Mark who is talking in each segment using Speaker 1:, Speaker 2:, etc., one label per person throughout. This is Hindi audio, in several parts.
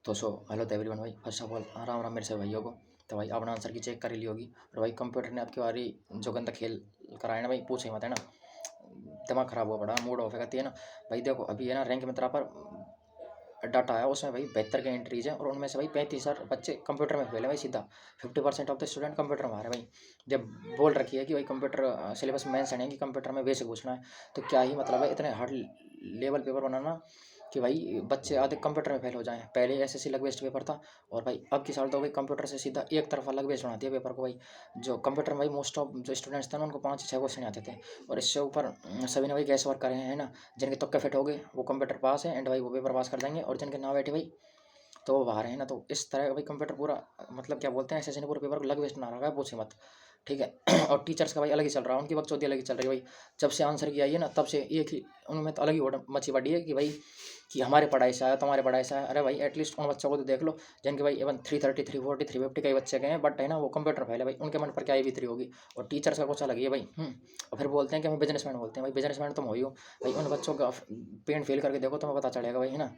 Speaker 1: तो हेलो तो एवरीवन भाई, first of all Ram Ram मेरे से भाइयों को। तो भाई आपने आंसर की चेक कर ही ली होगी। और भाई कंप्यूटर ने आपकी बारी जो गंदा खेल कराया ना भाई, पूछे मत है ना, दिमाग खराब हुआ पड़ा, मूड ऑफ है कहती है ना। भाई देखो अभी है ना रैंक मित्रा पर डाटा आया, उसमें भाई 72 के एंट्रीज हैं और उनमें से भाई 35,000 बच्चे कंप्यूटर में फेल है भाई। सीधा 50% ऑफ द स्टूडेंट कंप्यूटर में आ रहे हैं भाई। जब बोल रखी है कि भाई कंप्यूटर सिलेबस में मेंशन है कि कंप्यूटर में बेसिक पूछना है, तो क्या ही मतलब है इतने हार्ड लेवल पेपर बनाना कि भाई बच्चे आधे कंप्यूटर में फेल हो जाएं। पहले एसएससी लग बेस्ड पेपर था और भाई अब की साल तो भाई कंप्यूटर से सीधा एक तरफा लग बेस्ड बना दिया पेपर को भाई। जो कंप्यूटर में भाई मोस्ट ऑफ जो स्टूडेंट्स थे ना, उनको 5-6 क्वेश्चन आते थे और इससे ऊपर सभी ने भाई गैस वर्क करे हैं ना। जिनके तुक्के फिट हो गए वो कंप्यूटर पास है एंड भाई वो पेपर पास कर जाएंगे, और जिनके ना बैठे भाई तो वो बाहर है ना। तो इस तरह भाई कंप्यूटर पूरा मतलब क्या बोलते हैं, एसएससी ने पूरे पेपर को लग बेस्ड बना रखा है, पूछे मत। ठीक है और टीचर्स का भाई अलग ही चल रहा है, उनकी बकचोदी अलग ही चल रही है भाई। जब से आंसर की आई है ना, तब से एक ही उनमें तो अलग ही मची पड़ी है कि भाई कि हमारे पढ़ाई से आया, तुम्हारे पढ़ाई से आया। अरे भाई एटलीस्ट उन बच्चों को तो देख लो जिनके भाई इवन 330, 340, 350 कई बच्चे गए हैं, बट है ना वो कंप्यूटर फेल है भाई। उनके मन पर क्या भी 3 होगी। और टीचर्स का कुछ अलग ही है भाई। और फिर बोलते हैं कि हमें बिजनेसमैन बोलते हैं भाई। बिजनेसमैन तुम हो ही हो भाई। उन बच्चों का पेंट फेल करके देखो, तुम्हें पता चलेगा भाई, है ना।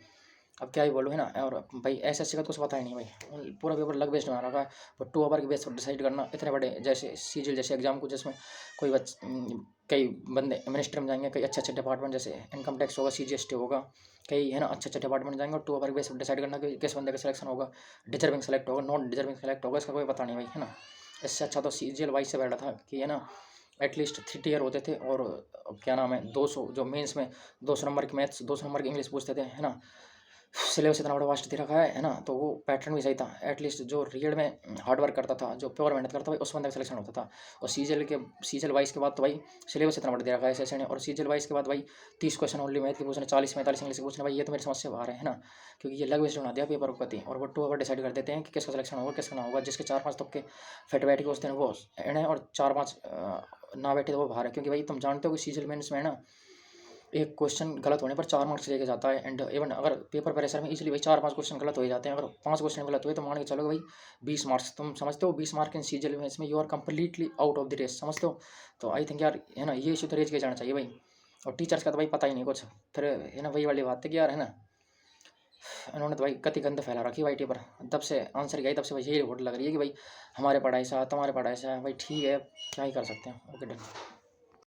Speaker 1: अब क्या ही बोलूँ, है ना। और भाई एसएससी का तो कुछ पता ही नहीं भाई, पूरा पेपर लग बेस्ड बना रखा है। और 2 आवर के बेस पर डिसाइड करना इतने बड़े जैसे सीजीएल जैसे एग्जाम को, जिसमें कोई कई बंदे मिनिस्ट्री में जाएंगे, कई अच्छे अच्छे डिपार्टमेंट जैसे इनकम टैक्स होगा, सीजीएसटी होगा, कई है ना अच्छे अच्छे डिपार्टमेंट जाएंगे। और 2 आवर के बेस पर डिसाइड करना कि किस बंदे का सिलेक्शन होगा, डिजर्विंग सेलेक्ट होगा, नॉट डिजर्विंग सेलेक्ट होगा, इसका कोई पता नहीं भाई, है ना। इससे अच्छा तो सीजीएल वाइज से बैठा था कि है ना एटलीस्ट 3 ईयर होते थे। और क्या नाम है 200 जो मेंस में 200 नंबर की मैथ्स, 200 नंबर की इंग्लिश पूछते थे, है ना। सिलेबस इतना बड़ा वास्ट दे रखा है ना। तो वो पैटर्न भी सही था। एटलीस्ट जो रियल में हार्ड वर्क करता था, जो प्योर मेहनत करता था भाई, उस बंदे का सिलेक्शन होता था। और सीजल वाइज के बाद तो भाई सिलेबस इतना बड़ा दे रखा है एसएससी ने। और सीजल वाइज के बाद भाई 30 क्वेश्चन ओनली मैथ के पूछने, 40-45 इंग्लिश के पूछने भाई, ये तो मेरी समझ से बाहर है ना। क्योंकि ये लग बेस्ड बना दिया पेपर उपति। और वो 2 आवर डिसाइड कर देते हैं कि किसका सिलेक्शन होगा किसका ना होगा। जिसके 4-5 तुक्के फिट बैठ के उस दिन वो है, और 4-5 ना बैठे तो वो बाहर है। क्योंकि भाई तुम जानते हो कि सीजल मेंस में है ना, एक क्वेश्चन गलत होने पर 4 मार्क्स लेके जाता है। एंड इवन अगर पेपर प्रेशर में इजीली भाई 4-5 क्वेश्चन गलत हो ही जाते हैं। अगर 5 क्वेश्चन गलत हुए तो मान के चलो भाई 20 मार्क्स। तुम समझते हो 20 मार्क इन सीजीएल में, इसमें you are completely out of the race, समझते हो। तो आई थिंक यार, है ना, ये इशू तो रेज किया जाना चाहिए भाई। और टीचर्स का तो भाई पता ही नहीं कुछ। फिर है ना वही वाली बात है कि यार, है ना, इन्होंने तो भाई कति गंद फैला रखी है वाईटी पर। तब से आंसर किया, तब से भाई यही रिपोर्ट लग रही है कि भाई हमारे पढ़ाई से, तुम्हारे पढ़ाई से भाई। ठीक है, क्या ही कर सकते हैं। Okay done.